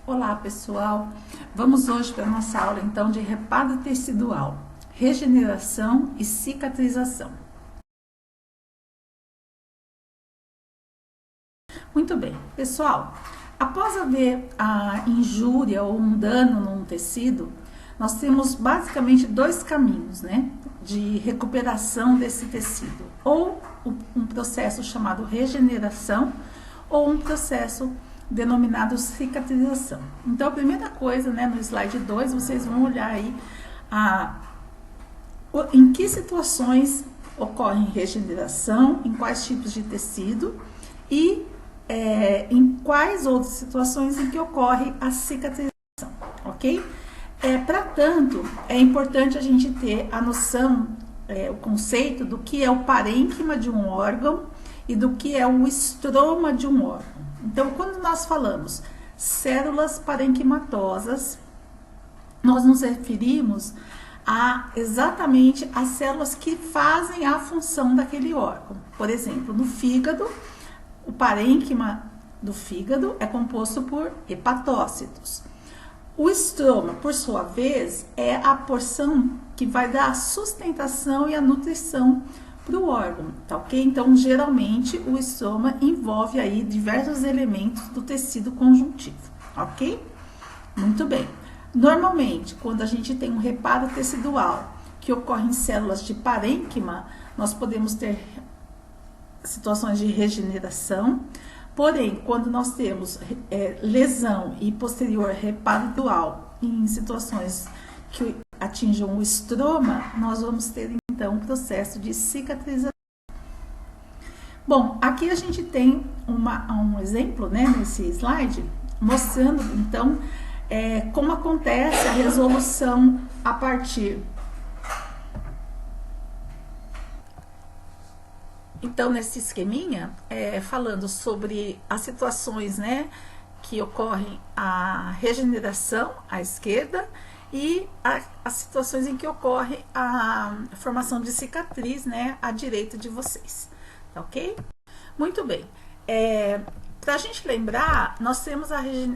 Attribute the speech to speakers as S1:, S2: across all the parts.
S1: Olá pessoal, vamos hoje para a nossa aula então de reparo tecidual, regeneração e cicatrização. Muito bem, pessoal, após haver a injúria ou um dano num tecido, nós temos basicamente dois caminhos, né, de recuperação desse tecido, ou um processo chamado regeneração ou um processo denominado cicatrização. Então, a primeira coisa, né, no slide 2, vocês vão olhar aí em que situações ocorre regeneração, em quais tipos de tecido e em quais outras situações em que ocorre a cicatrização, ok? Para tanto, é importante a gente ter a noção, o conceito do que é o parênquima de um órgão e do que é o estroma de um órgão. Então, quando nós falamos células parenquimatosas, nós nos referimos a exatamente as células que fazem a função daquele órgão. Por exemplo, no fígado, o parênquima do fígado é composto por hepatócitos. O estroma, por sua vez, é a porção que vai dar a sustentação e a nutrição para o órgão, tá ok? Então, geralmente, o estroma envolve aí diversos elementos do tecido conjuntivo, ok? Muito bem. Normalmente, quando a gente tem um reparo tecidual que ocorre em células de parênquima, nós podemos ter situações de regeneração. Porém, quando nós temos lesão e posterior reparo dual em situações que atinjam o estroma, nós vamos ter então um processo de cicatrização. Bom, aqui a gente tem um exemplo, né, nesse slide, mostrando então como acontece a resolução a partir. Então, nesse esqueminha, falando sobre as situações, né, que ocorrem a regeneração à esquerda e as situações em que ocorre a formação de cicatriz, né, à direita de vocês, tá ok? Muito bem. Para a gente lembrar, nós temos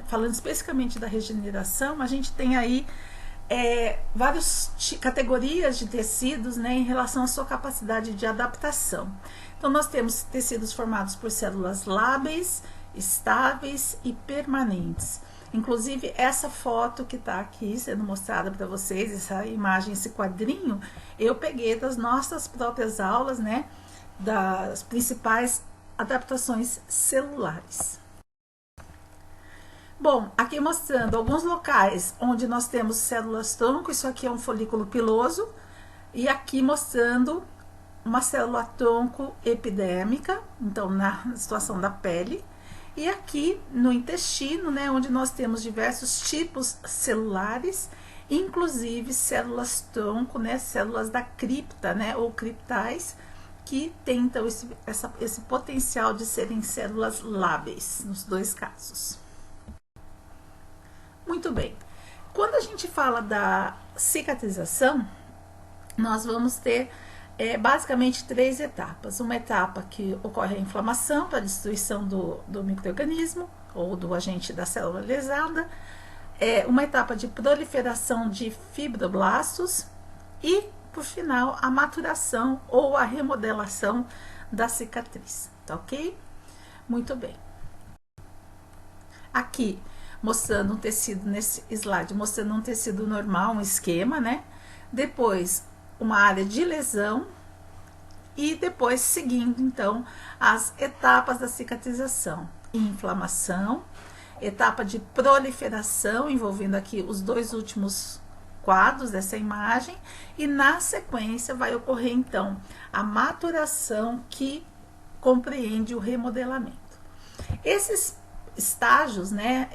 S1: falando especificamente da regeneração, a gente tem aí várias categorias de tecidos, né, em relação à sua capacidade de adaptação. Então, nós temos tecidos formados por células lábeis, estáveis e permanentes. Inclusive, essa foto que está aqui sendo mostrada para vocês, essa imagem, esse quadrinho, eu peguei das nossas próprias aulas, né, das principais adaptações celulares. Bom, aqui mostrando alguns locais onde nós temos células tronco, isso aqui é um folículo piloso, e aqui mostrando uma célula tronco epidérmica, então na situação da pele, e aqui no intestino, né, onde nós temos diversos tipos celulares, inclusive células tronco, né, células da cripta, né, ou criptais, que tem então esse potencial de serem células lábeis, nos dois casos. Muito bem. Quando a gente fala da cicatrização, nós vamos ter basicamente três etapas. Uma etapa que ocorre a inflamação para a destruição do micro-organismo ou do agente da célula lesada, uma etapa de proliferação de fibroblastos e, por final, a maturação ou a remodelação da cicatriz, tá ok? Muito bem. Aqui, mostrando um tecido, nesse slide, mostrando um tecido normal, um esquema, né? Depois, uma área de lesão e depois seguindo então as etapas da cicatrização: inflamação, etapa de proliferação, envolvendo aqui os dois últimos quadros dessa imagem, e na sequência vai ocorrer então a maturação, que compreende o remodelamento. Esses estágios, né,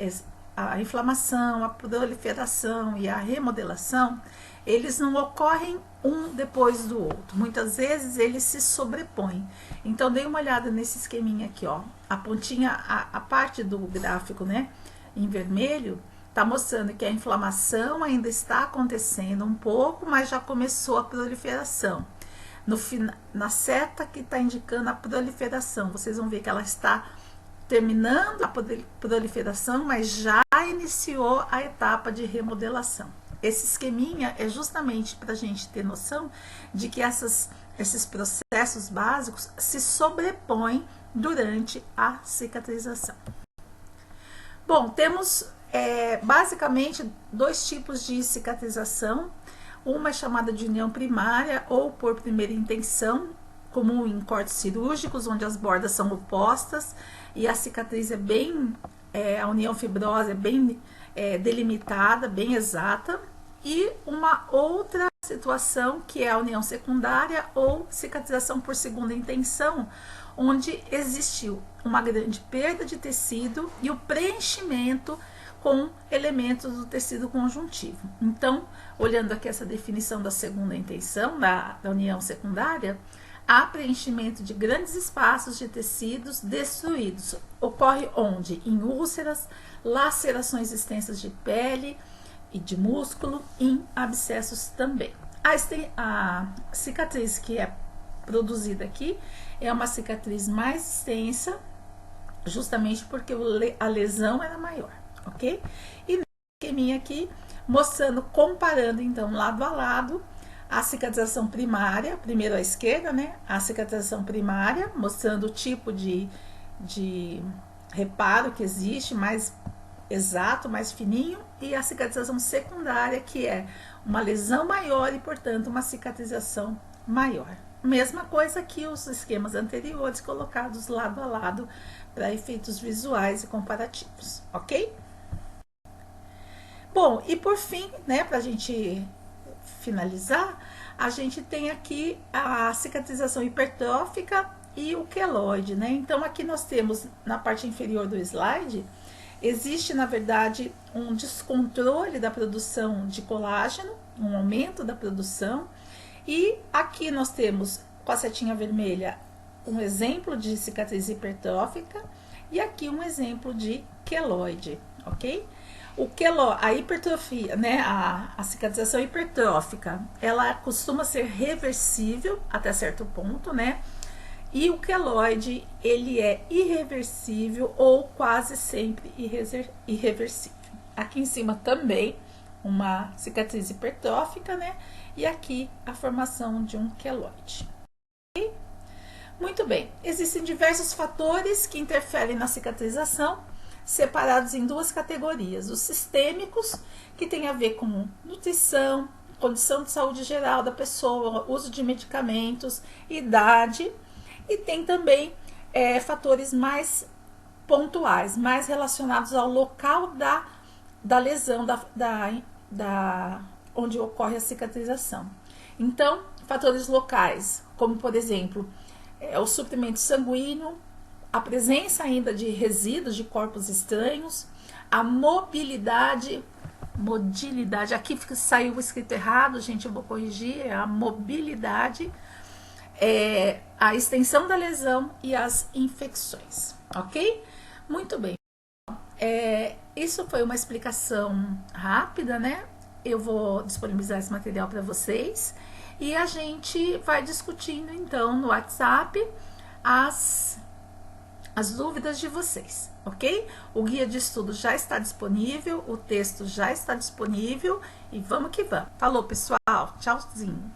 S1: a inflamação, a proliferação e a remodelação, eles não ocorrem um depois do outro. Muitas vezes eles se sobrepõem. Então, dê uma olhada nesse esqueminha aqui, ó. A pontinha, a parte do gráfico, né, em vermelho, está mostrando que a inflamação ainda está acontecendo um pouco, mas já começou a proliferação. Na seta que está indicando a proliferação, vocês vão ver que ela está terminando a proliferação, mas já iniciou a etapa de remodelação. Esse esqueminha é justamente para a gente ter noção de que esses processos básicos se sobrepõem durante a cicatrização. Bom, temos basicamente dois tipos de cicatrização. Uma é chamada de união primária ou por primeira intenção, comum em cortes cirúrgicos, onde as bordas são opostas e a cicatriz é bem, a união fibrosa é bem delimitada, bem exata. E uma outra situação que é a união secundária ou cicatrização por segunda intenção, onde existiu uma grande perda de tecido e o preenchimento com elementos do tecido conjuntivo. Então, olhando aqui essa definição da segunda intenção, da união secundária, há preenchimento de grandes espaços de tecidos destruídos. Ocorre onde? Em úlceras, lacerações extensas de pele e de músculo, em abscessos também. A cicatriz que é produzida aqui é uma cicatriz mais extensa, justamente porque a lesão era maior, ok? E nesse esqueminha aqui, mostrando, comparando então lado a lado, a cicatrização primária, primeiro à esquerda, né? A cicatrização primária, mostrando o tipo de reparo que existe, mais exato, mais fininho, e a cicatrização secundária, que é uma lesão maior e, portanto, uma cicatrização maior. Mesma coisa que os esquemas anteriores colocados lado a lado para efeitos visuais e comparativos, ok? Bom, e por fim, né, para a gente finalizar, a gente tem aqui a cicatrização hipertrófica e o queloide, né? Então, aqui nós temos na parte inferior do slide, existe, na verdade, um descontrole da produção de colágeno, um aumento da produção. E aqui nós temos, com a setinha vermelha, um exemplo de cicatriz hipertrófica e aqui um exemplo de queloide, ok? A hipertrofia, né, a cicatrização hipertrófica, ela costuma ser reversível até certo ponto, né? E o queloide, ele é irreversível ou quase sempre irreversível. Aqui em cima também uma cicatriz hipertrófica, né? E aqui a formação de um queloide. Okay? Muito bem, existem diversos fatores que interferem na cicatrização, separados em duas categorias. Os sistêmicos, que tem a ver com nutrição, condição de saúde geral da pessoa, uso de medicamentos, idade. E tem também fatores mais pontuais, mais relacionados ao local da lesão, onde ocorre a cicatrização. Então, fatores locais, como por exemplo, o suprimento sanguíneo, a presença ainda de resíduos de corpos estranhos, a mobilidade, aqui saiu escrito errado, gente, eu vou corrigir, é a mobilidade, a extensão da lesão e as infecções, ok? Muito bem. Isso foi uma explicação rápida, né? Eu vou disponibilizar esse material para vocês e a gente vai discutindo então no WhatsApp as dúvidas de vocês, ok? O guia de estudo já está disponível, o texto já está disponível e vamos que vamos. Falou, pessoal. Tchauzinho.